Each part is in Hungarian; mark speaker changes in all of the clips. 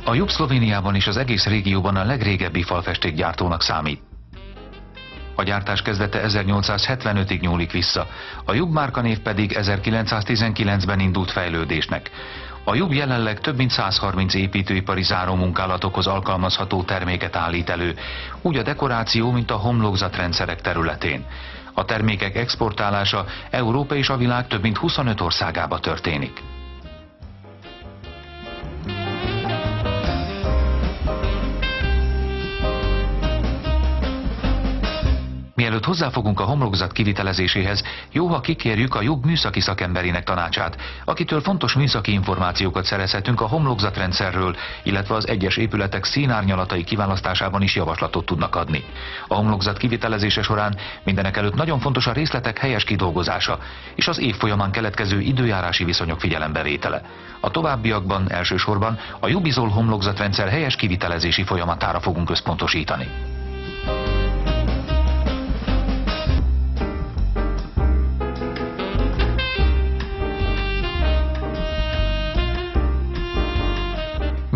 Speaker 1: A Jubb Szlovéniában és az egész régióban a legrégebbi falfestékgyártónak számít. A gyártás kezdete 1875-ig nyúlik vissza, a Jubb márkanév pedig 1919-ben indult fejlődésnek. A Jubb jelenleg több mint 130 építőipari zárómunkálatokhoz alkalmazható terméket állít elő, úgy a dekoráció, mint a homlokzatrendszerek területén. A termékek exportálása Európa és a világ több mint 25 országába történik. Mielőtt hozzáfogunk a homlokzat kivitelezéséhez, jó, ha kikérjük a Jubb műszaki szakemberének tanácsát, akitől fontos műszaki információkat szerezhetünk a homlokzatrendszerről, illetve az egyes épületek színárnyalatai kiválasztásában is javaslatot tudnak adni. A homlokzat kivitelezése során mindenekelőtt nagyon fontos a részletek helyes kidolgozása és az év folyamán keletkező időjárási viszonyok figyelembevétele. A továbbiakban elsősorban a Jubbizol homlokzatrendszer helyes kivitelezési folyamatára fogunk összpontosítani.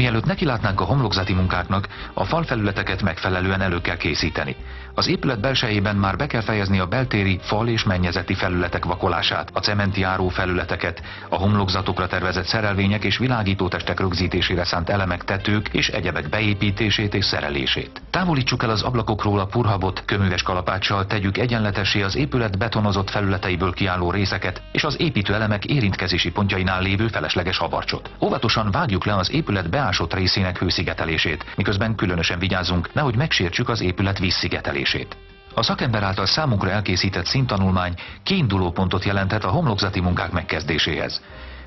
Speaker 1: Mielőtt nekilátnánk a homlokzati munkáknak, a falfelületeket megfelelően elő kell készíteni. Az épület belsejében már be kell fejezni a beltéri fal- és mennyezeti felületek vakolását, a cementjáró felületeket, a homlokzatokra tervezett szerelvények és világítótestek rögzítésére szánt elemek, tetők és egyebek beépítését és szerelését. Távolítsuk el az ablakokról a purhabot, köműves kalapáccsal tegyük egyenletessé az épület betonozott felületeiből kiálló részeket és az építőelemek érintkezési pontjainál lévő felesleges habarcsot. Óvatosan vágjuk le az épület beásott részének hőszigetelését, miközben különösen vigyázzunk, nehogy megsértsük az épület vízszigetelését. A szakember által számunkra elkészített színtanulmány kiindulópontot jelenthet a homlokzati munkák megkezdéséhez.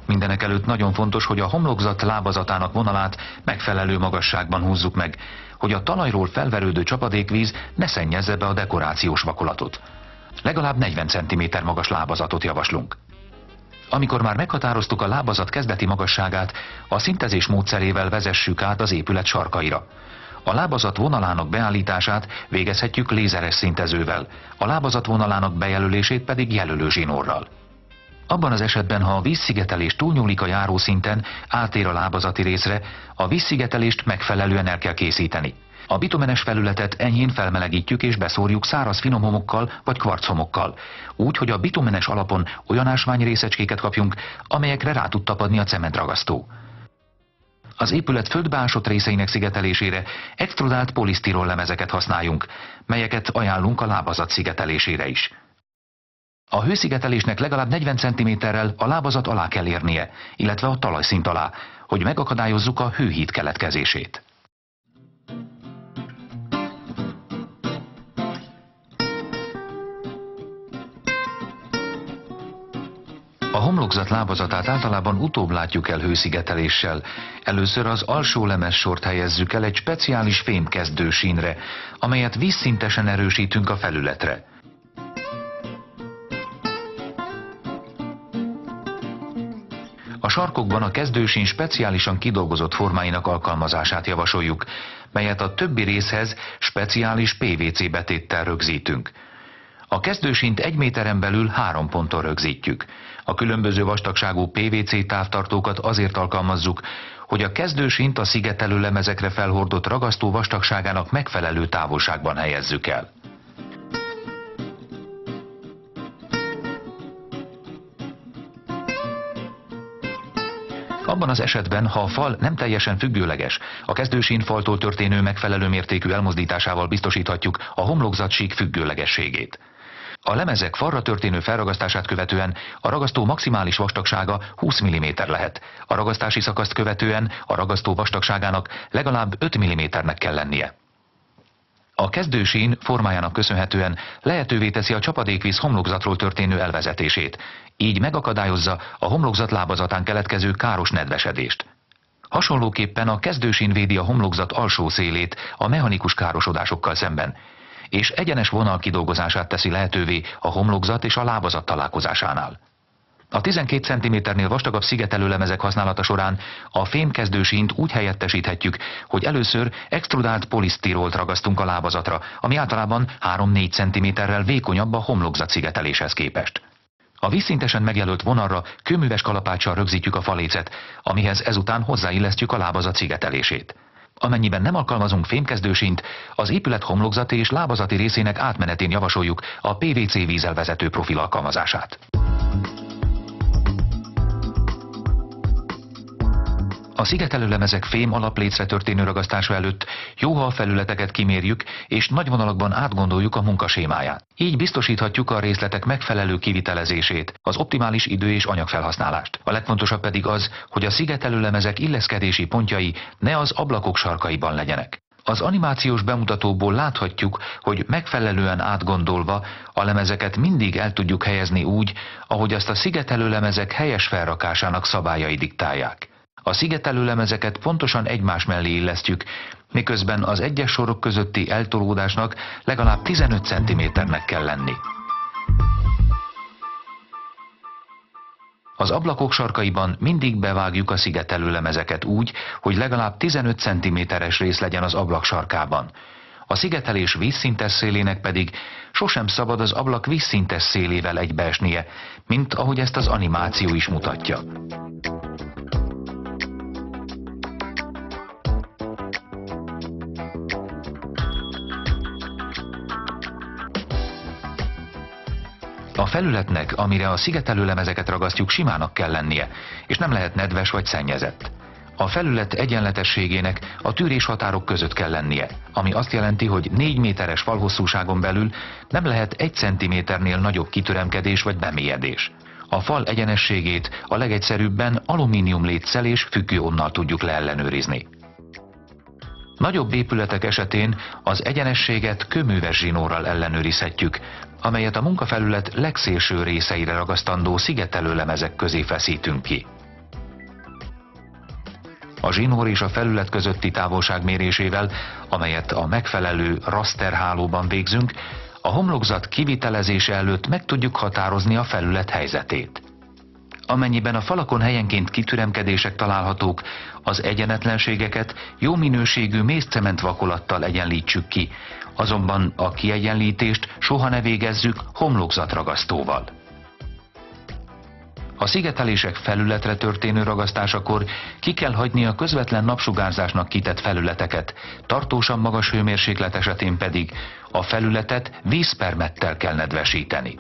Speaker 1: Mindenekelőtt nagyon fontos, hogy a homlokzat lábazatának vonalát megfelelő magasságban húzzuk meg, hogy a talajról felverődő csapadékvíz ne szennyezze be a dekorációs vakolatot. Legalább 40 cm magas lábazatot javaslunk. Amikor már meghatároztuk a lábazat kezdeti magasságát, a szintezés módszerével vezessük át az épület sarkaira. A lábazat vonalának beállítását végezhetjük lézeres szintezővel, a lábazat vonalának bejelölését pedig jelölőzsinórral. Abban az esetben, ha a vízszigetelés túlnyúlik a járószinten, átér a lábazati részre, a vízszigetelést megfelelően el kell készíteni. A bitumenes felületet enyhén felmelegítjük és beszórjuk száraz finomhomokkal vagy kvarchomokkal, úgy, hogy a bitumenes alapon olyan ásványrészecskéket kapjunk, amelyekre rá tud tapadni a cementragasztó. Az épület földbeásott részeinek szigetelésére extrudált polisztirol lemezeket használjunk, melyeket ajánlunk a lábazat szigetelésére is. A hőszigetelésnek legalább 40 cm-rel a lábazat alá kell érnie, illetve a talajszint alá, hogy megakadályozzuk a hőhíd keletkezését. A homlokzat lábazatát általában utóbb látjuk el hőszigeteléssel. Először az alsó lemezsort helyezzük el egy speciális fémkezdősínre, amelyet vízszintesen erősítünk a felületre. A sarkokban a kezdősín speciálisan kidolgozott formáinak alkalmazását javasoljuk, melyet a többi részhez speciális PVC betéttel rögzítünk. A kezdősínt 1 méteren belül 3 ponton rögzítjük. A különböző vastagságú PVC távtartókat azért alkalmazzuk, hogy a kezdősínt a szigetelő lemezekre felhordott ragasztó vastagságának megfelelő távolságban helyezzük el. Abban az esetben, ha a fal nem teljesen függőleges, a kezdősín faltól történő megfelelő mértékű elmozdításával biztosíthatjuk a homlokzatsík függőlegességét. A lemezek falra történő felragasztását követően a ragasztó maximális vastagsága 20 mm lehet. A ragasztási szakaszt követően a ragasztó vastagságának legalább 5 mm-nek kell lennie. A kezdősín formájának köszönhetően lehetővé teszi a csapadékvíz homlokzatról történő elvezetését, így megakadályozza a homlokzat lábazatán keletkező káros nedvesedést. Hasonlóképpen a kezdősín védi a homlokzat alsó szélét a mechanikus károsodásokkal szemben, és egyenes vonal kidolgozását teszi lehetővé a homlokzat és a lábazat találkozásánál. A 12 cm-nél vastagabb szigetelőlemezek használata során a fémkezdősínt úgy helyettesíthetjük, hogy először extrudált polisztirolt ragasztunk a lábazatra, ami általában 3-4 cm-rel vékonyabb a homlokzat szigeteléshez képest. A vízszintesen megjelölt vonalra kőműves kalapáccsal rögzítjük a falécet, amihez ezután hozzáillesztjük a lábazat szigetelését. Amennyiben nem alkalmazunk fémkezdősínt, az épület homlokzati és lábazati részének átmenetén javasoljuk a PVC vízelvezető profil alkalmazását. A szigetelőlemezek fém alaplécre történő ragasztása előtt jó, ha a felületeket kimérjük, és nagy vonalakban átgondoljuk a munkasémáját. Így biztosíthatjuk a részletek megfelelő kivitelezését, az optimális idő- és anyagfelhasználást. A legfontosabb pedig az, hogy a szigetelőlemezek illeszkedési pontjai ne az ablakok sarkaiban legyenek. Az animációs bemutatóból láthatjuk, hogy megfelelően átgondolva a lemezeket mindig el tudjuk helyezni úgy, ahogy azt a szigetelőlemezek helyes felrakásának szabályai diktálják. A szigetelőlemezeket pontosan egymás mellé illesztjük, miközben az egyes sorok közötti eltolódásnak legalább 15 cm-nek kell lenni. Az ablakok sarkaiban mindig bevágjuk a szigetelőlemezeket úgy, hogy legalább 15 cm-es rész legyen az ablak sarkában. A szigetelés vízszintes szélének pedig sosem szabad az ablak vízszintes szélével egybeesnie, mint ahogy ezt az animáció is mutatja. A felületnek, amire a szigetelőlemezeket ragasztjuk, simának kell lennie, és nem lehet nedves vagy szennyezett. A felület egyenletességének a tűréshatárok között kell lennie, ami azt jelenti, hogy 4 méteres falhosszúságon belül nem lehet 1 cm-nél nagyobb kitüremkedés vagy bemélyedés. A fal egyenességét a legegyszerűbben alumínium léccel és függőonnal tudjuk leellenőrizni. Nagyobb épületek esetén az egyenességet kőműves zsinórral ellenőrizhetjük, amelyet a munkafelület legszélső részeire ragasztandó szigetelőlemezek közé feszítünk ki. A zsinór és a felület közötti távolság mérésével, amelyet a megfelelő rasterhálóban végzünk, a homlokzat kivitelezése előtt meg tudjuk határozni a felület helyzetét. Amennyiben a falakon helyenként kitüremkedések találhatók, az egyenetlenségeket jó minőségű mészcement vakolattal egyenlítsük ki, azonban a kiegyenlítést soha ne végezzük homlokzatragasztóval. A szigetelések felületre történő ragasztásakor ki kell hagyni a közvetlen napsugárzásnak kitett felületeket, tartósan magas hőmérséklet esetén pedig a felületet vízpermettel kell nedvesíteni.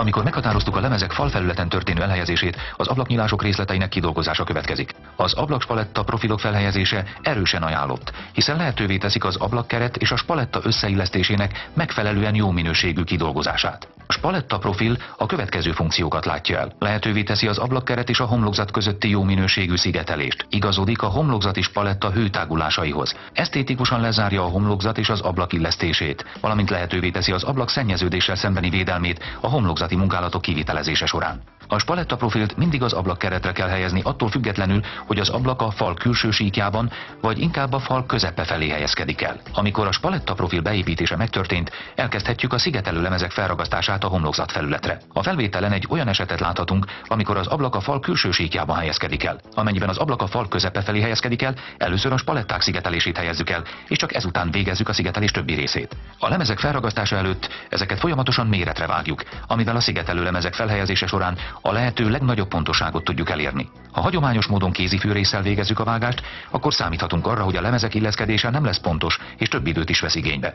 Speaker 1: Amikor meghatároztuk a lemezek falfelületen történő elhelyezését, az ablaknyílások részleteinek kidolgozása következik. Az ablakspaletta profilok felhelyezése erősen ajánlott, hiszen lehetővé teszik az ablakkeret és a spaletta összeillesztésének megfelelően jó minőségű kidolgozását. A spaletta profil a következő funkciókat látja el. Lehetővé teszi az ablakkeret és a homlokzat közötti jó minőségű szigetelést. Igazodik a homlokzati spaletta hőtágulásaihoz. Esztétikusan lezárja a homlokzat és az ablak illesztését, valamint lehetővé teszi az ablak szennyeződéssel szembeni védelmét a homlokzati munkálatok kivitelezése során. A spaletta profilt mindig az ablakkeretre kell helyezni, attól függetlenül, hogy az ablak a fal külső síkjában, vagy inkább a fal közepe felé helyezkedik el. Amikor a spaletta profil beépítése megtörtént, elkezdhetjük a szigetelőlemezek felragasztását a homlokzat felületre. A felvételen egy olyan esetet láthatunk, amikor az ablak a fal külső síkjában helyezkedik el. Amennyiben az ablak a fal közepe felé helyezkedik el, először a spaletták szigetelését helyezzük el, és csak ezután végezzük a szigetelés többi részét. A lemezek felragasztása előtt ezeket folyamatosan méretre vágjuk, amivel a szigetelőlemezek felhelyezése során a lehető legnagyobb pontoságot tudjuk elérni. Ha hagyományos módon kézifűrésszel végezzük a vágást, akkor számíthatunk arra, hogy a lemezek illeszkedése nem lesz pontos, és több időt is vesz igénybe.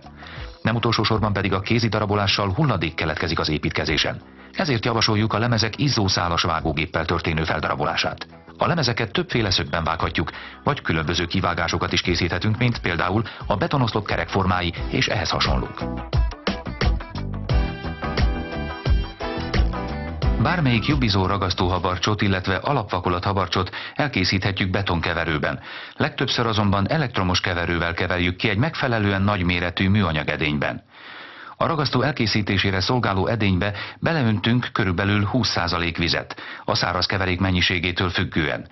Speaker 1: Nem utolsó sorban pedig a kézi darabolással hulladék keletkezik az építkezésen. Ezért javasoljuk a lemezek izzószálas vágógéppel történő feldarabolását. A lemezeket többféle szögben vághatjuk, vagy különböző kivágásokat is készíthetünk, mint például a betonoszlop kerekformái és ehhez hasonlók. Bármelyik jobbizó ragasztóhabarcsot, illetve alapvakolathabarcsot elkészíthetjük betonkeverőben. Legtöbbször azonban elektromos keverővel keverjük ki egy megfelelően nagyméretű műanyag edényben. A ragasztó elkészítésére szolgáló edénybe beleöntünk körülbelül 20% vizet, a száraz keverék mennyiségétől függően.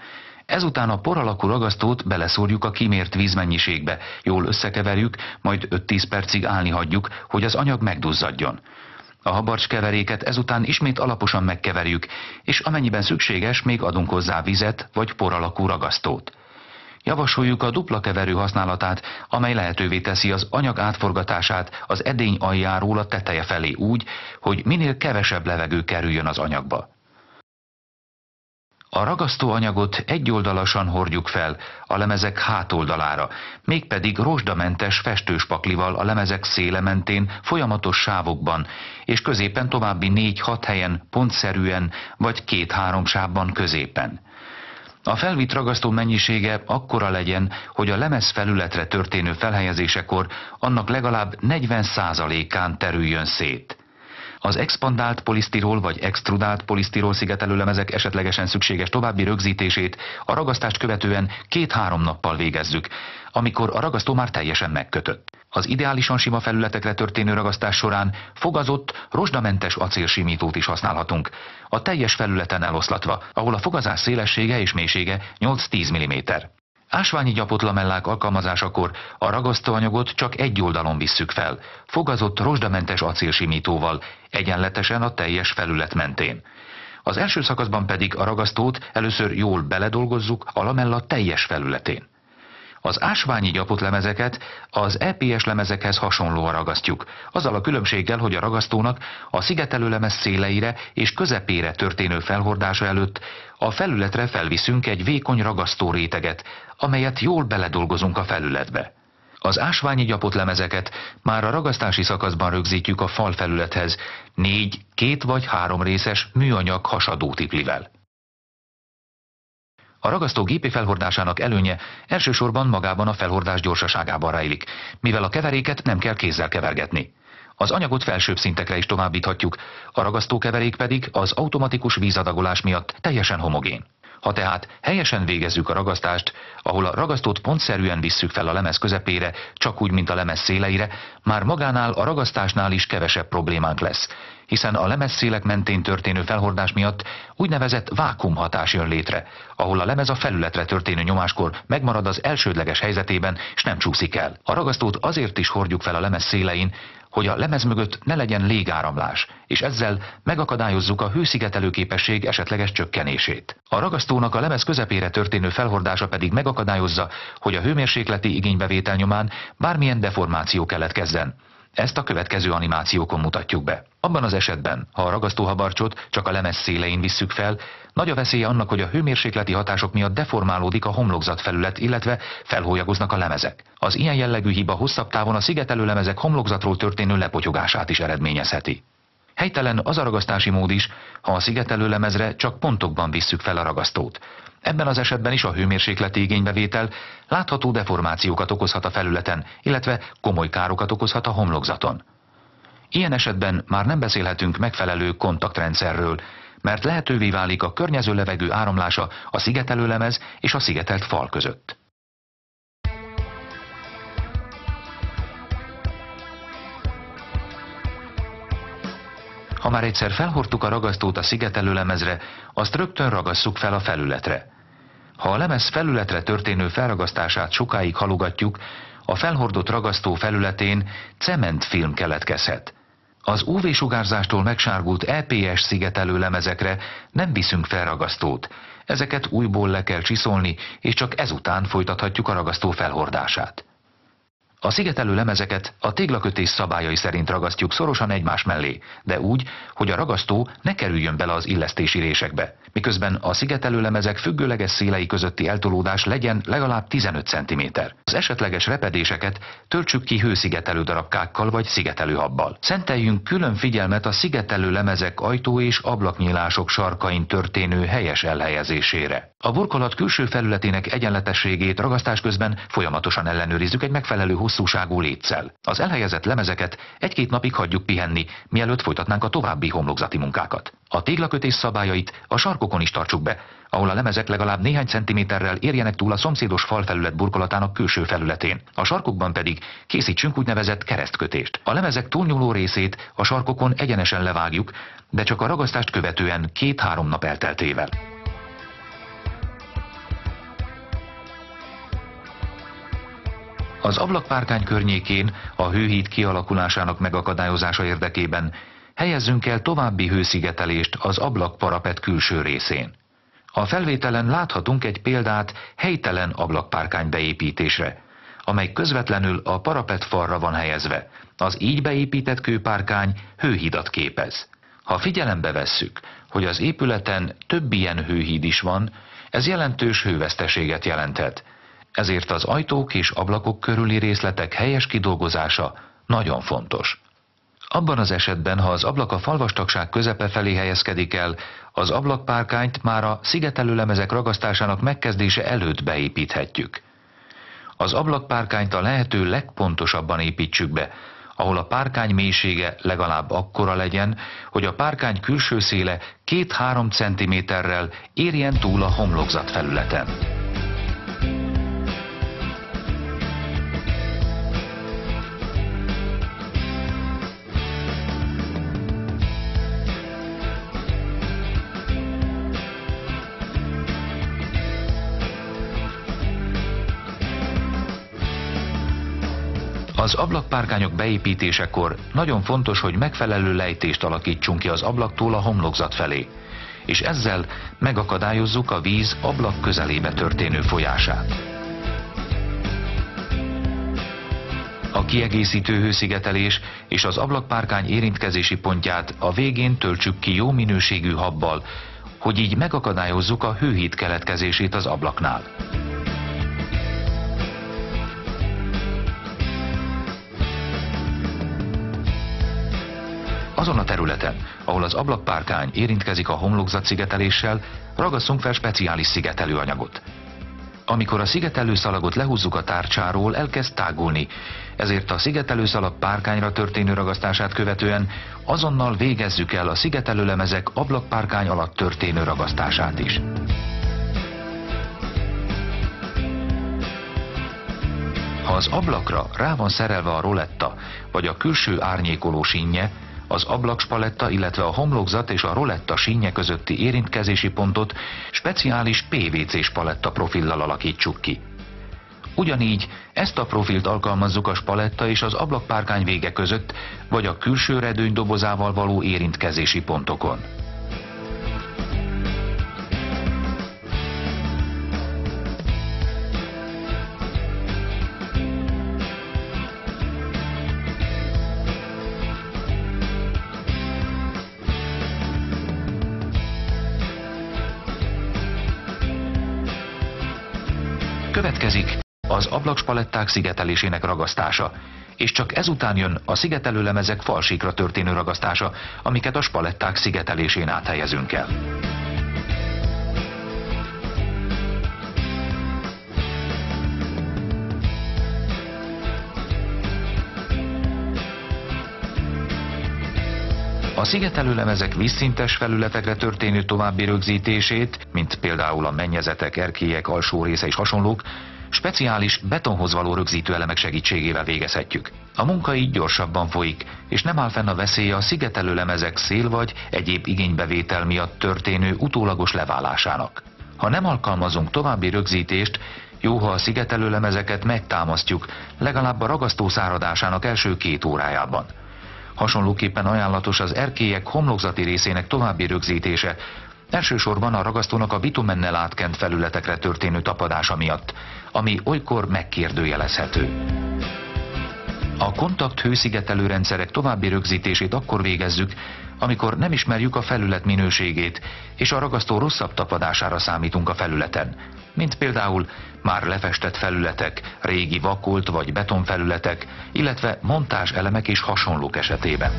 Speaker 1: Ezután a por alakú ragasztót beleszórjuk a kimért vízmennyiségbe, jól összekeverjük, majd 5-10 percig állni hagyjuk, hogy az anyag megduzzadjon. A habarcskeveréket ezután ismét alaposan megkeverjük, és amennyiben szükséges, még adunk hozzá vizet vagy por alakú ragasztót. Javasoljuk a dupla keverő használatát, amely lehetővé teszi az anyag átforgatását az edény aljáról a teteje felé úgy, hogy minél kevesebb levegő kerüljön az anyagba. A ragasztóanyagot egyoldalasan hordjuk fel a lemezek hátoldalára, mégpedig rozsdamentes festőspaklival a lemezek széle mentén folyamatos sávokban, és középen további 4-6 helyen pontszerűen vagy 2-3 sávban középen. A felvitt ragasztó mennyisége akkora legyen, hogy a lemez felületre történő felhelyezésekor annak legalább 40%-án terüljön szét. Az expandált polisztirol vagy extrudált polisztirol szigetelőlemezek esetlegesen szükséges további rögzítését a ragasztást követően 2-3 nappal végezzük, amikor a ragasztó már teljesen megkötött. Az ideálisan sima felületekre történő ragasztás során fogazott, rozsdamentes acélsimítót is használhatunk, a teljes felületen eloszlatva, ahol a fogazás szélessége és mélysége 8-10 mm. Ásványi gyapotlamellák alkalmazásakor a ragasztóanyagot csak egy oldalon visszük fel, fogazott rozsdamentes acélsimítóval, egyenletesen a teljes felület mentén. Az első szakaszban pedig a ragasztót először jól beledolgozzuk a lamella teljes felületén. Az ásványi gyapotlemezeket az EPS lemezekhez hasonlóan ragasztjuk, azzal a különbséggel, hogy a ragasztónak a szigetelőlemez széleire és közepére történő felhordása előtt a felületre felviszünk egy vékony ragasztó réteget, amelyet jól beledolgozunk a felületbe. Az ásványi gyapotlemezeket már a ragasztási szakaszban rögzítjük a falfelülethez 4, 2 vagy 3 részes műanyag hasadótiplivel. A ragasztó gépi felhordásának előnye elsősorban magában a felhordás gyorsaságában rejlik, mivel a keveréket nem kell kézzel kevergetni. Az anyagot felsőbb szintekre is továbbíthatjuk, a ragasztókeverék pedig az automatikus vízadagolás miatt teljesen homogén. Ha tehát helyesen végezzük a ragasztást, ahol a ragasztót pontszerűen visszük fel a lemez közepére, csak úgy, mint a lemez széleire, már magánál a ragasztásnál is kevesebb problémánk lesz, hiszen a lemezszélek mentén történő felhordás miatt úgynevezett vákuumhatás jön létre, ahol a lemez a felületre történő nyomáskor megmarad az elsődleges helyzetében, és nem csúszik el. A ragasztót azért is hordjuk fel a lemez szélein, hogy a lemez mögött ne legyen légáramlás, és ezzel megakadályozzuk a hőszigetelő képesség esetleges csökkenését. A ragasztónak a lemez közepére történő felhordása pedig megakadályozza, hogy a hőmérsékleti igénybevétel nyomán bármilyen deformáció keletkezzen. Ezt a következő animációkon mutatjuk be. Abban az esetben, ha a ragasztóhabarcsot csak a lemez szélein visszük fel, nagy a veszélye annak, hogy a hőmérsékleti hatások miatt deformálódik a homlokzatfelület, illetve felhólyagoznak a lemezek. Az ilyen jellegű hiba hosszabb távon a szigetelő lemezek homlokzatról történő lepotyogását is eredményezheti. Helytelen az a ragasztási mód is, ha a szigetelő lemezre csak pontokban visszük fel a ragasztót. Ebben az esetben is a hőmérsékleti igénybevétel látható deformációkat okozhat a felületen, illetve komoly károkat okozhat a homlokzaton. Ilyen esetben már nem beszélhetünk megfelelő kontaktrendszerről, mert lehetővé válik a környező levegő áramlása a szigetelőlemez és a szigetelt fal között. Ha már egyszer felhordtuk a ragasztót a szigetelőlemezre, azt rögtön ragasszuk fel a felületre. Ha a lemez felületre történő felragasztását sokáig halogatjuk, a felhordott ragasztó felületén cementfilm keletkezhet. Az UV-sugárzástól megsárgult EPS szigetelő lemezekre nem viszünk fel ragasztót. Ezeket újból le kell csiszolni, és csak ezután folytathatjuk a ragasztó felhordását. A szigetelő lemezeket a téglakötés szabályai szerint ragasztjuk szorosan egymás mellé, de úgy, hogy a ragasztó ne kerüljön bele az illesztési résekbe, miközben a szigetelő lemezek függőleges szélei közötti eltolódás legyen legalább 15 cm. Az esetleges repedéseket töltsük ki hőszigetelő darabkákkal vagy szigetelőhabbal. Szenteljünk külön figyelmet a szigetelő lemezek ajtó- és ablaknyílások sarkain történő helyes elhelyezésére. A burkolat külső felületének egyenletességét ragasztás közben folyamatosan ellenőrizzük egy megfelelő hosszúságú léccel. Az elhelyezett lemezeket 1-2 napig hagyjuk pihenni, mielőtt folytatnánk a további homlokzati munkákat. A téglakötés szabályait a sarkokon is tartsuk be, ahol a lemezek legalább néhány centiméterrel érjenek túl a szomszédos falfelület burkolatának külső felületén. A sarkokban pedig készítsünk úgynevezett keresztkötést. A lemezek túlnyúló részét a sarkokon egyenesen levágjuk, de csak a ragasztást követően 2-3 nap elteltével. Az ablakpárkány környékén a hőhíd kialakulásának megakadályozása érdekében helyezzünk el további hőszigetelést az ablakparapet külső részén. A felvételen láthatunk egy példát helytelen ablakpárkány beépítésre, amely közvetlenül a parapetfalra van helyezve. Az így beépített kőpárkány hőhidat képez. Ha figyelembe vesszük, hogy az épületen több ilyen hőhíd is van, ez jelentős hőveszteséget jelenthet. Ezért az ajtók és ablakok körüli részletek helyes kidolgozása nagyon fontos. Abban az esetben, ha az ablak a falvastagság közepe felé helyezkedik el, az ablakpárkányt már a szigetelőlemezek ragasztásának megkezdése előtt beépíthetjük. Az ablakpárkányt a lehető legpontosabban építsük be, ahol a párkány mélysége legalább akkora legyen, hogy a párkány külső széle 2-3 cm-rel érjen túl a homlokzat felületen. Az ablakpárkányok beépítésekor nagyon fontos, hogy megfelelő lejtést alakítsunk ki az ablaktól a homlokzat felé, és ezzel megakadályozzuk a víz ablak közelébe történő folyását. A kiegészítő hőszigetelés és az ablakpárkány érintkezési pontját a végén töltsük ki jó minőségű habbal, hogy így megakadályozzuk a hőhíd keletkezését az ablaknál. Azon a területen, ahol az ablakpárkány érintkezik a homlokzat szigeteléssel, ragasszunk fel speciális szigetelőanyagot. Amikor a szigetelőszalagot lehúzzuk a tárcsáról, elkezd tágulni, ezért a szigetelőszalag párkányra történő ragasztását követően azonnal végezzük el a szigetelőlemezek ablakpárkány alatt történő ragasztását is. Ha az ablakra rá van szerelve a roletta, vagy a külső árnyékoló sínje, az ablakspaletta, illetve a homlokzat és a roletta sínje közötti érintkezési pontot speciális PVC-s paletta profillal alakítsuk ki. Ugyanígy ezt a profilt alkalmazzuk a spaletta és az ablakpárkány vége között, vagy a külső redőny dobozával való érintkezési pontokon. Következik az ablakspaletták szigetelésének ragasztása, és csak ezután jön a szigetelőlemezek falsíkra történő ragasztása, amiket a spaletták szigetelésén áthelyezünk el. A szigetelőlemezek vízszintes felületekre történő további rögzítését, mint például a mennyezetek, erkélyek, alsó része és hasonlók, speciális betonhoz való rögzítőelemek segítségével végezhetjük. A munka így gyorsabban folyik, és nem áll fenn a veszélye a szigetelőlemezek szél vagy egyéb igénybevétel miatt történő utólagos leválásának. Ha nem alkalmazunk további rögzítést, jó, ha a szigetelőlemezeket megtámasztjuk legalább a ragasztó száradásának első 2 órájában. Hasonlóképpen ajánlatos az erkélyek homlokzati részének további rögzítése, elsősorban a ragasztónak a bitumennel átkent felületekre történő tapadása miatt, ami olykor megkérdőjelezhető. A kontakt hőszigetelő rendszerek további rögzítését akkor végezzük, amikor nem ismerjük a felület minőségét, és a ragasztó rosszabb tapadására számítunk a felületen, mint például már lefestett felületek, régi vakolt vagy betonfelületek, illetve montázselemek és hasonlók esetében.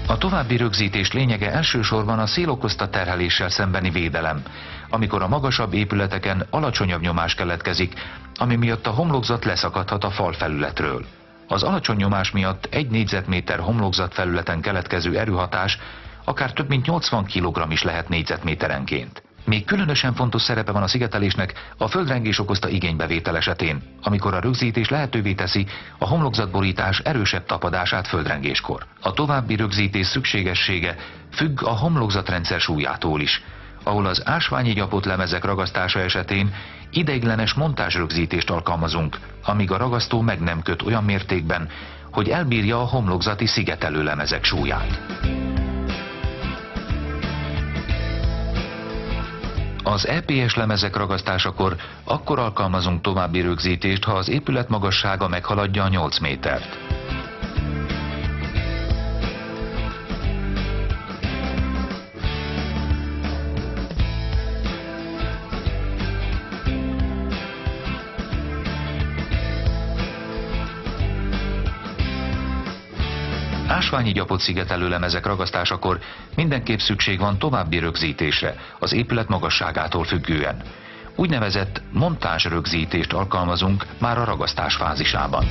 Speaker 1: A további rögzítés lényege elsősorban a szél okozta terheléssel szembeni védelem, amikor a magasabb épületeken alacsonyabb nyomás keletkezik, ami miatt a homlokzat leszakadhat a falfelületről. Az alacsony nyomás miatt 1 négyzetméter homlokzat felületen keletkező erőhatás akár több mint 80 kg is lehet négyzetméterenként. Még különösen fontos szerepe van a szigetelésnek a földrengés okozta igénybevétel esetén, amikor a rögzítés lehetővé teszi a homlokzatborítás erősebb tapadását földrengéskor. A további rögzítés szükségessége függ a homlokzatrendszer súlyától is. ahol az ásványi gyapott lemezek ragasztása esetén ideiglenes montázsrögzítést alkalmazunk, amíg a ragasztó meg nem köt olyan mértékben, hogy elbírja a homlokzati szigetelő lemezek súlyát. Az EPS lemezek ragasztásakor akkor alkalmazunk további rögzítést, ha az épület magassága meghaladja a 8 métert. Ásványi gyapott szigetelő lemezek ragasztásakor mindenképp szükség van további rögzítésre, az épület magasságától függően. Úgynevezett montázsrögzítést alkalmazunk már a ragasztás fázisában.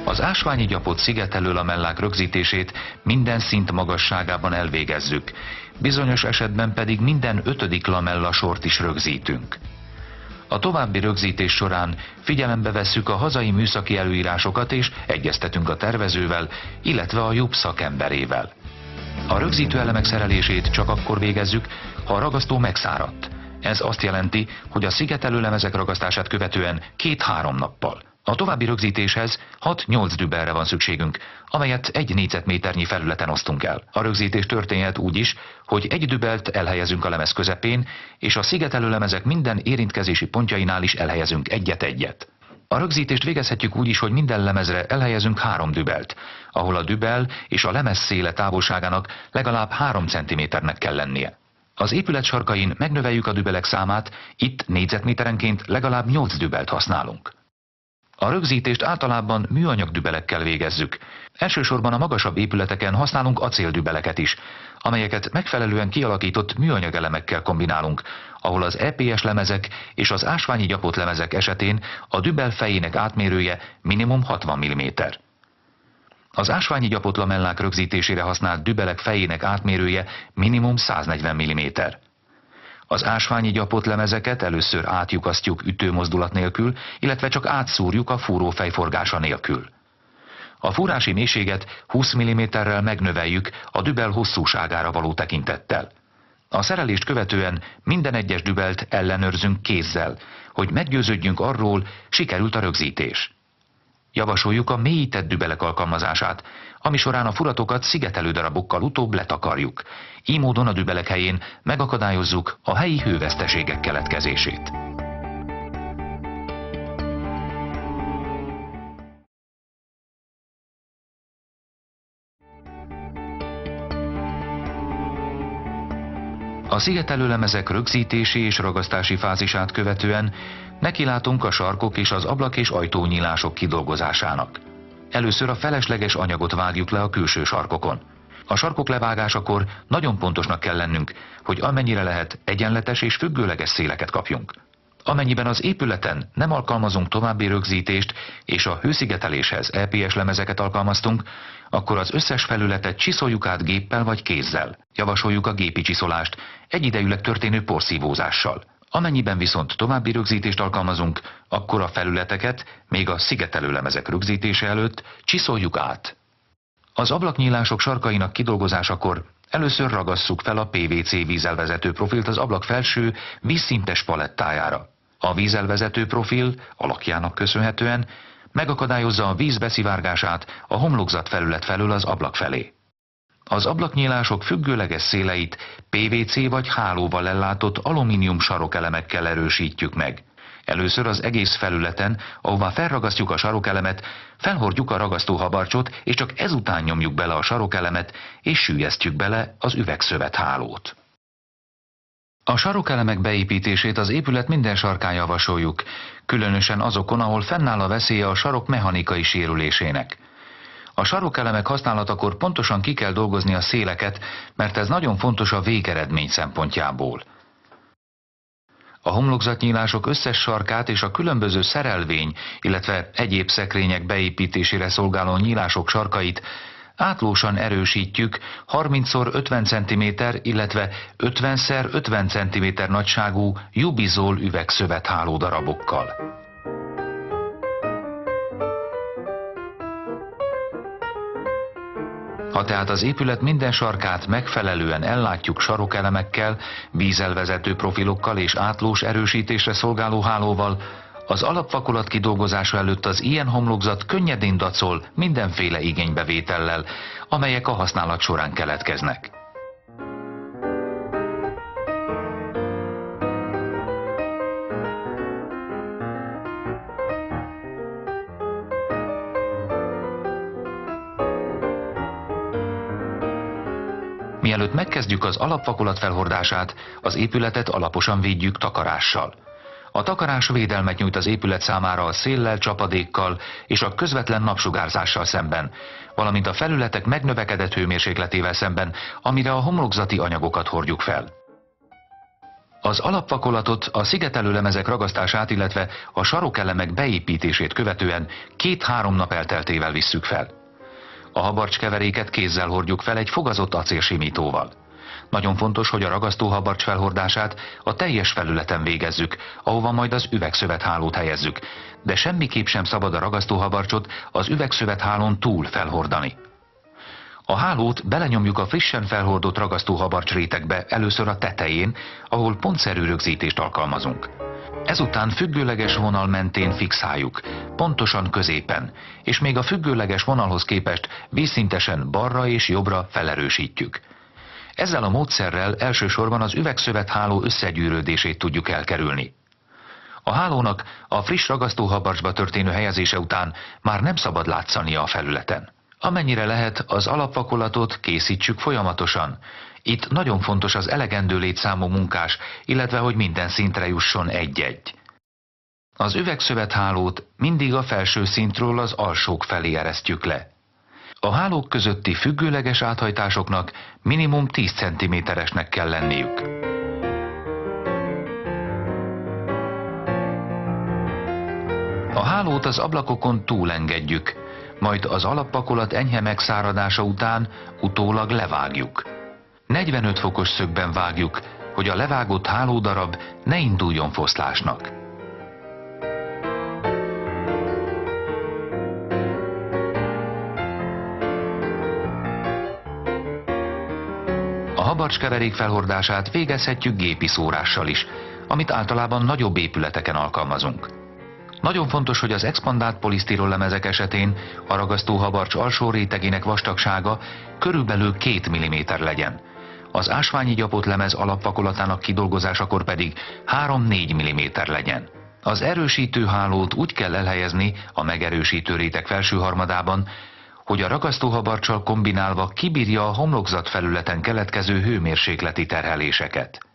Speaker 1: Az ásványi gyapott szigetelő lamellák rögzítését minden szint magasságában elvégezzük, bizonyos esetben pedig minden 5. lamella sort is rögzítünk. A további rögzítés során figyelembe vesszük a hazai műszaki előírásokat és egyeztetünk a tervezővel, illetve a jobb szakemberével. A rögzítő elemek szerelését csak akkor végezzük, ha a ragasztó megszáradt. Ez azt jelenti, hogy a szigetelő lemezek ragasztását követően 2-3 nappal. A további rögzítéshez 6-8 dübelre van szükségünk, amelyet 1 négyzetméternyi felületen osztunk el. A rögzítés történhet úgy is, hogy egy dübelt elhelyezünk a lemez közepén, és a szigetelő lemezek minden érintkezési pontjainál is elhelyezünk egyet-egyet. A rögzítést végezhetjük úgy is, hogy minden lemezre elhelyezünk 3 dübelt, ahol a dübel és a lemez széle távolságának legalább 3 cm-nek kell lennie. Az épület sarkain megnöveljük a dübelek számát, itt négyzetméterenként legalább 8 dübelt használunk. A rögzítést általában műanyag dübelekkel végezzük. Elsősorban a magasabb épületeken használunk acéldübeleket is, amelyeket megfelelően kialakított műanyag elemekkel kombinálunk, ahol az EPS lemezek és az ásványi gyapott lemezek esetén a dübel fejének átmérője minimum 60 mm. Az ásványi gyapott lamellák rögzítésére használt dübelek fejének átmérője minimum 140 mm. Az ásványi gyapott lemezeket először átlyukasztjuk ütőmozdulat nélkül, illetve csak átszúrjuk a fúró fejforgása nélkül. A fúrási mélységet 20 mm-rel megnöveljük a dübel hosszúságára való tekintettel. A szerelést követően minden egyes dübelt ellenőrzünk kézzel, hogy meggyőződjünk arról, sikerült a rögzítés. Javasoljuk a mélyített dübelek alkalmazását, ami során a furatokat szigetelő darabokkal utóbb letakarjuk. Így módon a dübelek helyén megakadályozzuk a helyi hőveszteségek keletkezését. A szigetelőlemezek rögzítési és ragasztási fázisát követően nekilátunk a sarkok és az ablak- és ajtónyílások kidolgozásának. Először a felesleges anyagot vágjuk le a külső sarkokon. A sarkok levágásakor nagyon pontosnak kell lennünk, hogy amennyire lehet egyenletes és függőleges széleket kapjunk. Amennyiben az épületen nem alkalmazunk további rögzítést és a hőszigeteléshez EPS lemezeket alkalmaztunk, akkor az összes felületet csiszoljuk át géppel vagy kézzel. Javasoljuk a gépi csiszolást egyidejűleg történő porszívózással. Amennyiben viszont további rögzítést alkalmazunk, akkor a felületeket még a szigetelő lemezek rögzítése előtt csiszoljuk át. Az ablaknyílások sarkainak kidolgozásakor először ragasszuk fel a PVC vízelvezető profilt az ablak felső vízszintes palettájára. A vízelvezető profil alakjának köszönhetően megakadályozza a víz beszivárgását a homlokzat felület felől az ablak felé. Az ablaknyílások függőleges széleit PVC vagy hálóval ellátott alumínium sarokelemekkel erősítjük meg. Először az egész felületen, ahová felragasztjuk a sarokelemet, felhordjuk a ragasztóhabarcsot, és csak ezután nyomjuk bele a sarokelemet, és süllyesztjük bele az üvegszövet hálót. A sarokelemek beépítését az épület minden sarkán javasoljuk, különösen azokon, ahol fennáll a veszélye a sarok mechanikai sérülésének. A sarokelemek használatakor pontosan ki kell dolgozni a széleket, mert ez nagyon fontos a végeredmény szempontjából. A homlokzatnyílások összes sarkát és a különböző szerelvény, illetve egyéb szekrények beépítésére szolgáló nyílások sarkait átlósan erősítjük 30x50 cm, illetve 50x50 cm nagyságú Jubizol üvegszövet hálódarabokkal. Ha tehát az épület minden sarkát megfelelően ellátjuk sarokelemekkel, vízelvezető profilokkal és átlós erősítésre szolgáló hálóval, az alapvakolat kidolgozása előtt az ilyen homlokzat könnyedén dacol mindenféle igénybevétellel, amelyek a használat során keletkeznek. Mielőtt megkezdjük az alapvakolat felhordását, az épületet alaposan védjük takarással. A takarás védelmet nyújt az épület számára a széllel, csapadékkal és a közvetlen napsugárzással szemben, valamint a felületek megnövekedett hőmérsékletével szemben, amire a homlokzati anyagokat hordjuk fel. Az alapvakolatot a szigetelőlemezek ragasztását, illetve a sarokelemek beépítését követően 2-3 nap elteltével visszük fel. A habarcskeveréket kézzel hordjuk fel egy fogazott acélsimítóval. Nagyon fontos, hogy a ragasztóhabarcs felhordását a teljes felületen végezzük, ahova majd az üvegszövethálót helyezzük, de semmiképp sem szabad a ragasztóhabarcsot az üvegszövethálón túl felhordani. A hálót belenyomjuk a frissen felhordott ragasztóhabarcs rétegbe először a tetején, ahol pontszerű rögzítést alkalmazunk. Ezután függőleges vonal mentén fixáljuk, pontosan középen, és még a függőleges vonalhoz képest vízszintesen balra és jobbra felerősítjük. Ezzel a módszerrel elsősorban az üvegszövetháló összegyűrődését tudjuk elkerülni. A hálónak a friss ragasztóhabarcsba történő helyezése után már nem szabad látszania a felületen. Amennyire lehet, az alapvakolatot készítsük folyamatosan. Itt nagyon fontos az elegendő létszámú munkás, illetve hogy minden szintre jusson egy-egy. Az üvegszövethálót mindig a felső szintről az alsók felé eresztjük le. A hálók közötti függőleges áthajtásoknak minimum 10 cm-esnek kell lenniük. A hálót az ablakokon túlengedjük, majd az alapvakolat enyhe megszáradása után utólag levágjuk. 45 fokos szögben vágjuk, hogy a levágott hálódarab ne induljon foszlásnak. A habarcskeverék felhordását végezhetjük gépi szórással is, amit általában nagyobb épületeken alkalmazunk. Nagyon fontos, hogy az expandált polisztirol lemezek esetén a ragasztóhabarcs alsó rétegének vastagsága körülbelül 2 mm legyen. Az ásványi gyapott lemez alapvakolatának kidolgozásakor pedig 3-4 mm legyen. Az erősítő hálót úgy kell elhelyezni a megerősítő réteg felső harmadában, hogy a ragasztóhabarccsal kombinálva kibírja a homlokzat felületen keletkező hőmérsékleti terheléseket.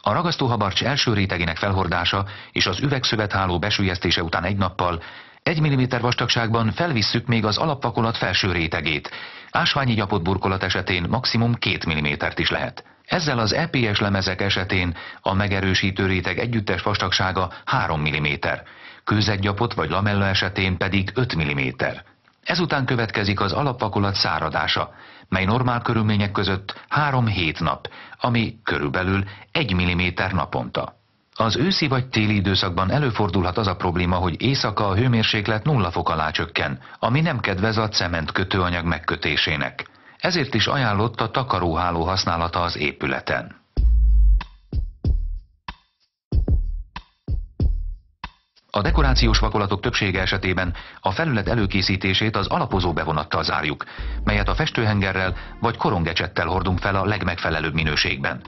Speaker 1: A ragasztóhabarcs első rétegének felhordása és az üvegszövetháló besüllyesztése után 1 nappal 1 mm vastagságban felvisszük még az alapvakolat felső rétegét. Ásványi gyapott burkolat esetén maximum 2 mm-t is lehet. Ezzel az EPS lemezek esetén a megerősítő réteg együttes vastagsága 3 mm, kőzetgyapott vagy lamella esetén pedig 5 mm. Ezután következik az alapvakolat száradása, mely normál körülmények között 3-7 nap, ami körülbelül 1 mm naponta. Az őszi vagy téli időszakban előfordulhat az a probléma, hogy éjszaka a hőmérséklet 0 fok alá csökken, ami nem kedvez a cement kötőanyag megkötésének. Ezért is ajánlott a takaróháló használata az épületen. A dekorációs vakolatok többsége esetében a felület előkészítését az alapozó bevonattal zárjuk, melyet a festőhengerrel vagy korongecsettel hordunk fel a legmegfelelőbb minőségben.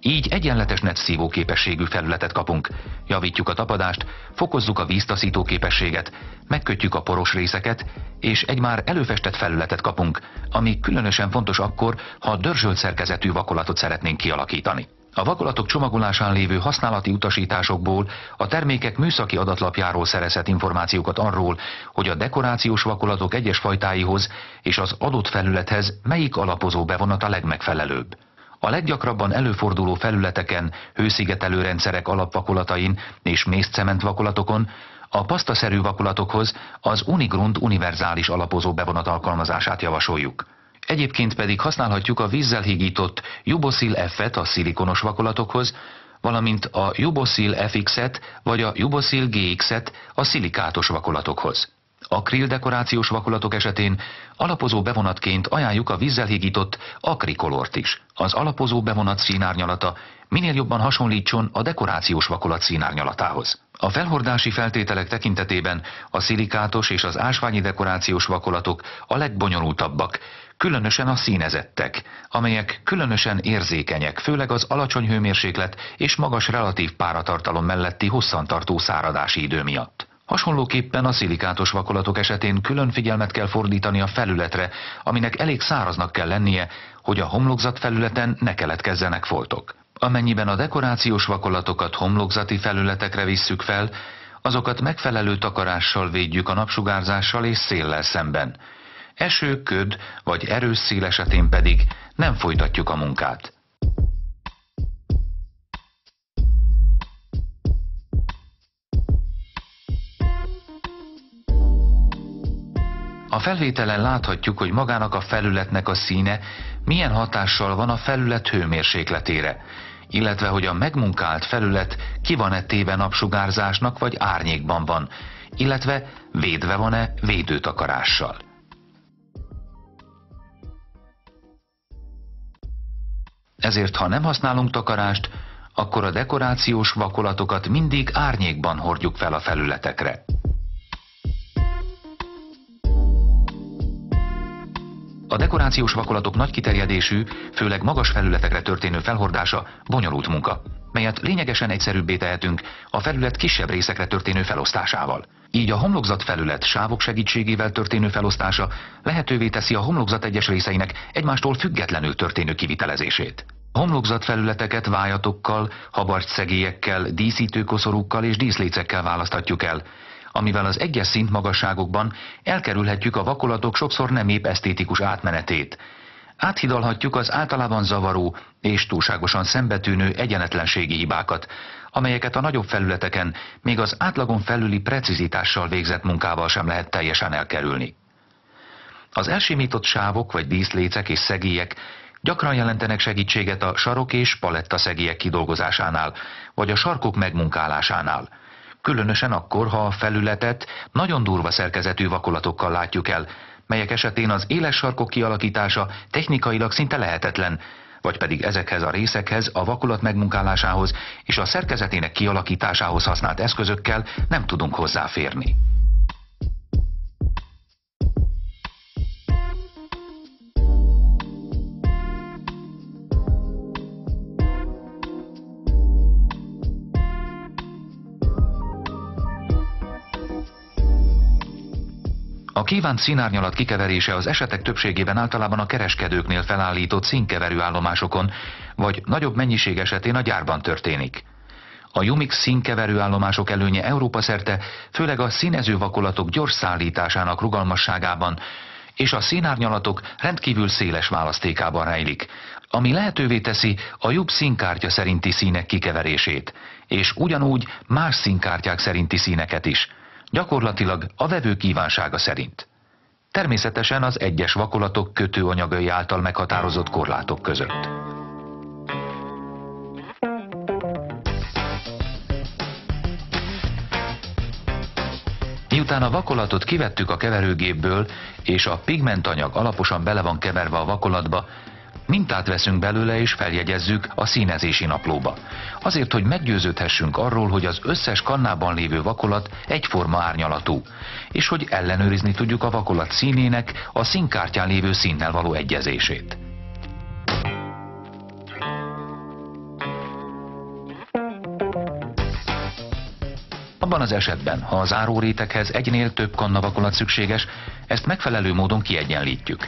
Speaker 1: Így egyenletes netszívó képességű felületet kapunk, javítjuk a tapadást, fokozzuk a víztaszító képességet, megkötjük a poros részeket, és egy már előfestett felületet kapunk, ami különösen fontos akkor, ha dörzsölt szerkezetű vakolatot szeretnénk kialakítani. A vakolatok csomagolásán lévő használati utasításokból, a termékek műszaki adatlapjáról szerezhet információkat arról, hogy a dekorációs vakolatok egyes fajtáihoz és az adott felülethez melyik alapozó bevonat a legmegfelelőbb. A leggyakrabban előforduló felületeken, hőszigetelő rendszerek alapvakolatain és mészcement vakolatokon a pasztaszerű vakolatokhoz az Unigrund univerzális alapozó bevonat alkalmazását javasoljuk. Egyébként pedig használhatjuk a vízzel hígított Jubosil F-et a szilikonos vakolatokhoz, valamint a Jubosil FX-et vagy a Jubosil GX-et a szilikátos vakolatokhoz. Akril dekorációs vakolatok esetén alapozó bevonatként ajánljuk a vízzel hígított akrikolort is. Az alapozó bevonat színárnyalata minél jobban hasonlítson a dekorációs vakolat színárnyalatához. A felhordási feltételek tekintetében a szilikátos és az ásványi dekorációs vakolatok a legbonyolultabbak, különösen a színezettek, amelyek különösen érzékenyek, főleg az alacsony hőmérséklet és magas relatív páratartalom melletti hosszantartó száradási idő miatt. Hasonlóképpen a szilikátos vakolatok esetén külön figyelmet kell fordítani a felületre, aminek elég száraznak kell lennie, hogy a homlokzat felületen ne keletkezzenek foltok. Amennyiben a dekorációs vakolatokat homlokzati felületekre visszük fel, azokat megfelelő takarással védjük a napsugárzással és széllel szemben. Eső, köd vagy erős szél esetén pedig nem folytatjuk a munkát. A felvételen láthatjuk, hogy magának a felületnek a színe milyen hatással van a felület hőmérsékletére, illetve hogy a megmunkált felület ki van-e téve napsugárzásnak vagy árnyékban van, illetve védve van-e védőtakarással. Ezért, ha nem használunk takarást, akkor a dekorációs vakolatokat mindig árnyékban hordjuk fel a felületekre. A dekorációs vakolatok nagy kiterjedésű, főleg magas felületekre történő felhordása bonyolult munka, melyet lényegesen egyszerűbbé tehetünk a felület kisebb részekre történő felosztásával. Így a homlokzat felület sávok segítségével történő felosztása lehetővé teszi a homlokzat egyes részeinek egymástól függetlenül történő kivitelezését. A homlokzat felületeket vájatokkal, habarcsszegélyekkel, díszítőkoszorúkkal és díszlécekkel választhatjuk el, amivel az egyes szintmagasságokban elkerülhetjük a vakolatok sokszor nem épp esztétikus átmenetét. Áthidalhatjuk az általában zavaró és túlságosan szembetűnő egyenetlenségi hibákat, amelyeket a nagyobb felületeken még az átlagon felüli precizitással végzett munkával sem lehet teljesen elkerülni. Az elsimított sávok vagy díszlécek és szegélyek gyakran jelentenek segítséget a sarok és paletta szegélyek kidolgozásánál, vagy a sarkok megmunkálásánál. Különösen akkor, ha a felületet nagyon durva szerkezetű vakolatokkal látjuk el, melyek esetén az éles sarkok kialakítása technikailag szinte lehetetlen, vagy pedig ezekhez a részekhez, a vakolat megmunkálásához és a szerkezetének kialakításához használt eszközökkel nem tudunk hozzáférni. A kívánt színárnyalat kikeverése az esetek többségében általában a kereskedőknél felállított színkeverő állomásokon, vagy nagyobb mennyiség esetén a gyárban történik. A Jumix színkeverő állomások előnye Európa szerte főleg a színező vakolatok gyors szállításának rugalmasságában és a színárnyalatok rendkívül széles választékában rejlik, ami lehetővé teszi a jobb színkártya szerinti színek kikeverését, és ugyanúgy más színkártyák szerinti színeket is, gyakorlatilag a vevő kívánsága szerint. Természetesen az egyes vakolatok kötőanyagai által meghatározott korlátok között. Miután a vakolatot kivettük a keverőgépből, és a pigmentanyag alaposan bele van keverve a vakolatba, mintát veszünk belőle és feljegyezzük a színezési naplóba. Azért, hogy meggyőződhessünk arról, hogy az összes kannában lévő vakolat egyforma árnyalatú, és hogy ellenőrizni tudjuk a vakolat színének a színkártyán lévő színnel való egyezését. Abban az esetben, ha a záróréteghez egynél több kannavakolat szükséges, ezt megfelelő módon kiegyenlítjük.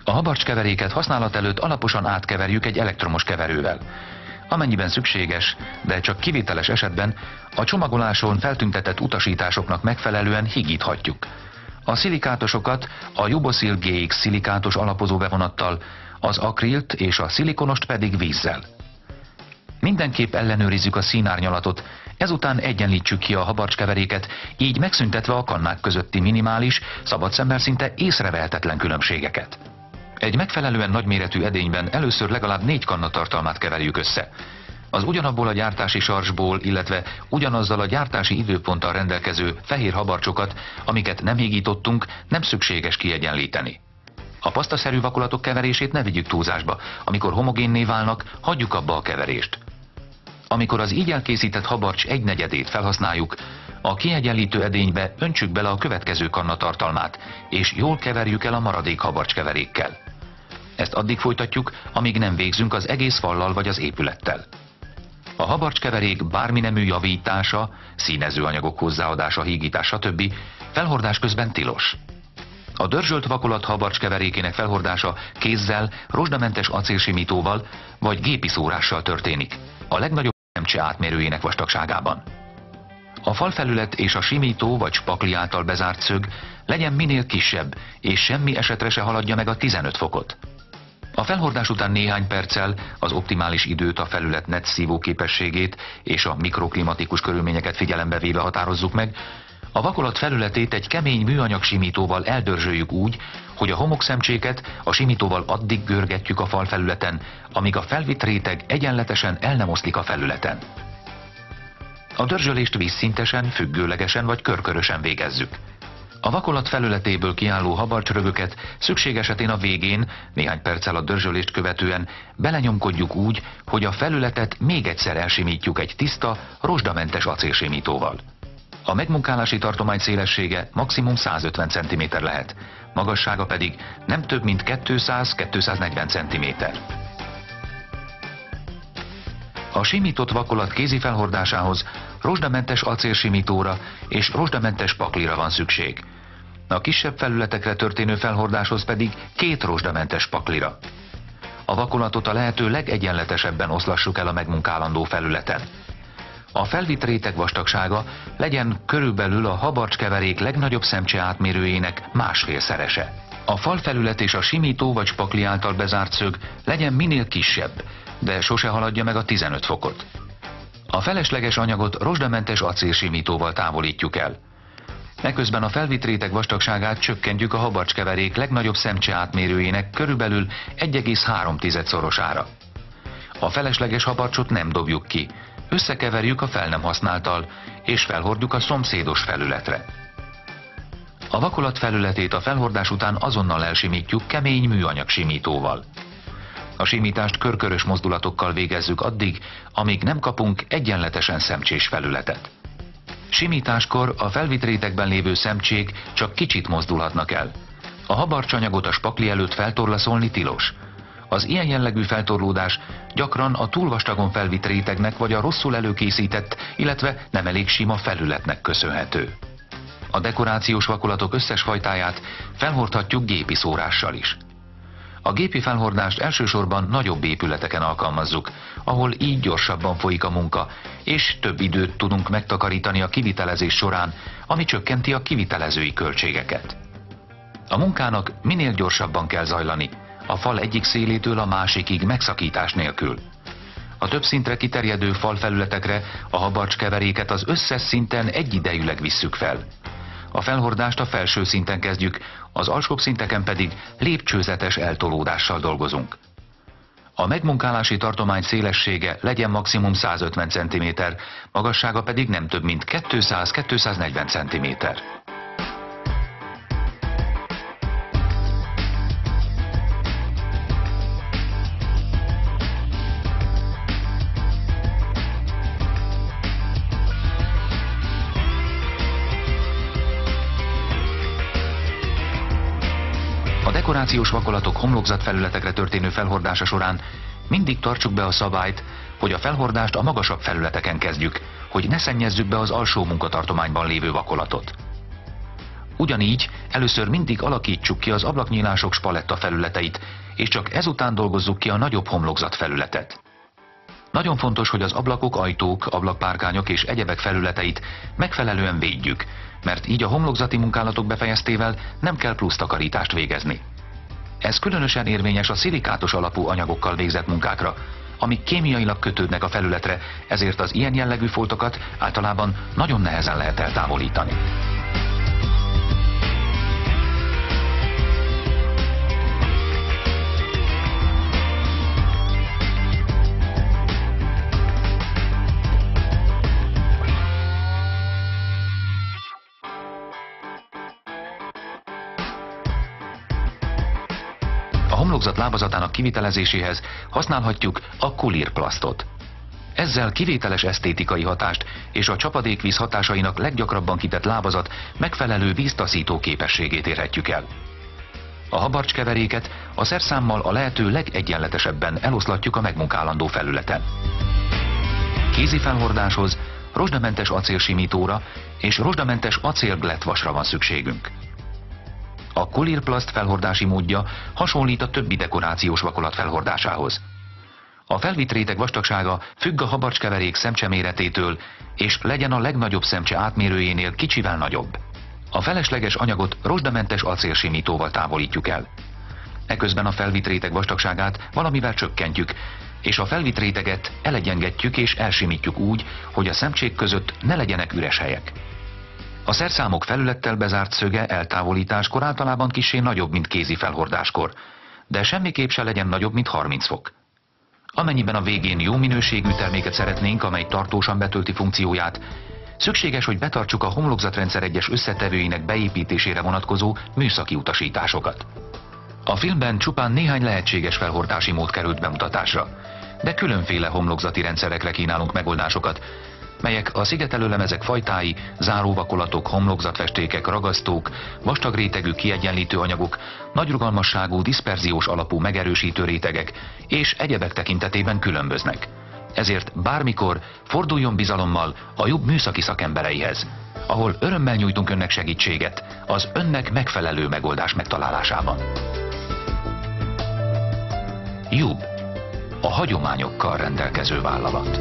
Speaker 1: A habarcskeveréket használat előtt alaposan átkeverjük egy elektromos keverővel. Amennyiben szükséges, de csak kivételes esetben a csomagoláson feltüntetett utasításoknak megfelelően higíthatjuk. A szilikátosokat a Jubosil GX szilikátos alapozó bevonattal, az akrilt és a szilikonost pedig vízzel. Mindenképp ellenőrizzük a színárnyalatot, ezután egyenlítsük ki a habarcskeveréket, így megszüntetve a kannák közötti minimális, szabad szemmel szinte észrevehetetlen különbségeket. Egy megfelelően nagyméretű edényben először legalább 4 kanna tartalmát keverjük össze. Az ugyanabból a gyártási sarsból, illetve ugyanazzal a gyártási időponttal rendelkező fehér habarcsokat, amiket nem hígítottunk, nem szükséges kiegyenlíteni. A pasztaszerű vakolatok keverését ne vigyük túlzásba, amikor homogénné válnak, hagyjuk abba a keverést. Amikor az így elkészített habarcs egynegyedét felhasználjuk, a kiegyenlítő edénybe öntsük bele a következő kanna tartalmát, és jól keverjük el a maradék habarcskeverékkel. Ezt addig folytatjuk, amíg nem végzünk az egész fallal vagy az épülettel. A habarcskeverék bármi nemű javítása, színezőanyagok hozzáadása, hígítás, stb. Felhordás közben tilos. A dörzsölt vakolat habarcskeverékének felhordása kézzel, rozsdamentes acélsimítóval vagy gépi szórással történik, a legnagyobb szemcse átmérőjének vastagságában. A falfelület és a simító vagy spakli által bezárt szög legyen minél kisebb, és semmi esetre se haladja meg a 15 fokot. A felhordás után néhány perccel az optimális időt, a felület net szívó képességét és a mikroklimatikus körülményeket figyelembe véve határozzuk meg, a vakolat felületét egy kemény műanyag simítóval eldörzsöljük úgy, hogy a homokszemcséket a simítóval addig görgetjük a falfelületen, amíg a felvitt réteg egyenletesen el nem oszlik a felületen. A dörzsölést vízszintesen, függőlegesen vagy körkörösen végezzük. A vakolat felületéből kiálló habarcsrögöket szükség esetén a végén, néhány perccel a dörzsölést követően belenyomkodjuk úgy, hogy a felületet még egyszer elsimítjuk egy tiszta, rozsdamentes acélsimítóval. A megmunkálási tartomány szélessége maximum 150 cm lehet, magassága pedig nem több mint 200-240 cm. A simított vakolat kézi felhordásához rozsdamentes acélsimítóra és rozsdamentes paklira van szükség. A kisebb felületekre történő felhordáshoz pedig 2 rozsdamentes paklira. A vakolatot a lehető legegyenletesebben oszlassuk el a megmunkálandó felületen. A felvitt réteg vastagsága legyen körülbelül a habarcskeverék legnagyobb szemcse átmérőjének másfélszerese. A falfelület és a simító vagy spakli által bezárt szög legyen minél kisebb, de sose haladja meg a 15 fokot. A felesleges anyagot rozsdamentes acélsimítóval távolítjuk el. Eközben a felvitt réteg vastagságát csökkentjük a habarcskeverék legnagyobb szemcse átmérőjének körülbelül 1,3-szorosára. A felesleges habarcsot nem dobjuk ki, összekeverjük a fel nem használttal, és felhordjuk a szomszédos felületre. A vakolat felületét a felhordás után azonnal elsimítjuk kemény műanyag simítóval. A simítást körkörös mozdulatokkal végezzük addig, amíg nem kapunk egyenletesen szemcsés felületet. Simításkor a felvitt rétegben lévő szemcsék csak kicsit mozdulhatnak el. A habarcsanyagot a spakli előtt feltorlaszolni tilos. Az ilyen jellegű feltorlódás gyakran a túl vastagon felvitt rétegnek vagy a rosszul előkészített, illetve nem elég sima felületnek köszönhető. A dekorációs vakolatok összes fajtáját felhordhatjuk gépi szórással is. A gépi felhordást elsősorban nagyobb épületeken alkalmazzuk, ahol így gyorsabban folyik a munka, és több időt tudunk megtakarítani a kivitelezés során, ami csökkenti a kivitelezői költségeket. A munkának minél gyorsabban kell zajlani, a fal egyik szélétől a másikig megszakítás nélkül. A több szintre kiterjedő falfelületekre a habarcskeveréket az összes szinten egyidejűleg visszük fel. A felhordást a felső szinten kezdjük, az alsóbb szinteken pedig lépcsőzetes eltolódással dolgozunk. A megmunkálási tartomány szélessége legyen maximum 150 cm, magassága pedig nem több mint 200-240 cm. A dekorációs vakolatok homlokzatfelületekre történő felhordása során mindig tartsuk be a szabályt, hogy a felhordást a magasabb felületeken kezdjük, hogy ne szennyezzük be az alsó munkatartományban lévő vakolatot. Ugyanígy először mindig alakítsuk ki az ablaknyílások spaletta felületeit, és csak ezután dolgozzuk ki a nagyobb homlokzatfelületet. Nagyon fontos, hogy az ablakok, ajtók, ablakpárkányok és egyebek felületeit megfelelően védjük, mert így a homlokzati munkálatok befejeztével nem kell plusz takarítást végezni. Ez különösen érvényes a szilikátos alapú anyagokkal végzett munkákra, amik kémiailag kötődnek a felületre, ezért az ilyen jellegű foltokat általában nagyon nehezen lehet eltávolítani. homlokzat lábazatának kivitelezéséhez használhatjuk a kulírplasztot. Ezzel kivételes esztétikai hatást és a csapadékvíz hatásainak leggyakrabban kitett lábazat megfelelő víztaszító képességét érhetjük el. A habarcskeveréket a szerszámmal a lehető legegyenletesebben eloszlatjuk a megmunkálandó felületen. Kézi felhordáshoz rozsdamentes acélsimítóra és rozsdamentes acélglettvasra van szükségünk. A kulírplaszt felhordási módja hasonlít a többi dekorációs vakolat felhordásához. A felvitt réteg vastagsága függ a habarcskeverék szemcse méretétől, és legyen a legnagyobb szemcse átmérőjénél kicsivel nagyobb. A felesleges anyagot rozsdamentes acélsimítóval távolítjuk el. Eközben a felvitt réteg vastagságát valamivel csökkentjük, és a felvitt réteget elegyengetjük és elsimítjuk úgy, hogy a szemcsék között ne legyenek üres helyek. A szerszámok felülettel bezárt szöge eltávolításkor általában kissé nagyobb, mint kézi felhordáskor, de semmiképp se legyen nagyobb, mint 30 fok. Amennyiben a végén jó minőségű terméket szeretnénk, amely tartósan betölti funkcióját, szükséges, hogy betartsuk a homlokzatrendszer egyes összetevőinek beépítésére vonatkozó műszaki utasításokat. A filmben csupán néhány lehetséges felhordási mód került bemutatásra, de különféle homlokzati rendszerekre kínálunk megoldásokat, melyek a szigetelőlemezek fajtái, záróvakolatok, homlokzatfestékek, ragasztók, vastag rétegű kiegyenlítő anyagok, nagy rugalmasságú, diszperziós alapú megerősítő rétegek és egyebek tekintetében különböznek. Ezért bármikor forduljon bizalommal a Jobb műszaki szakembereihez, ahol örömmel nyújtunk önnek segítséget az önnek megfelelő megoldás megtalálásában. Jobb, a hagyományokkal rendelkező vállalat.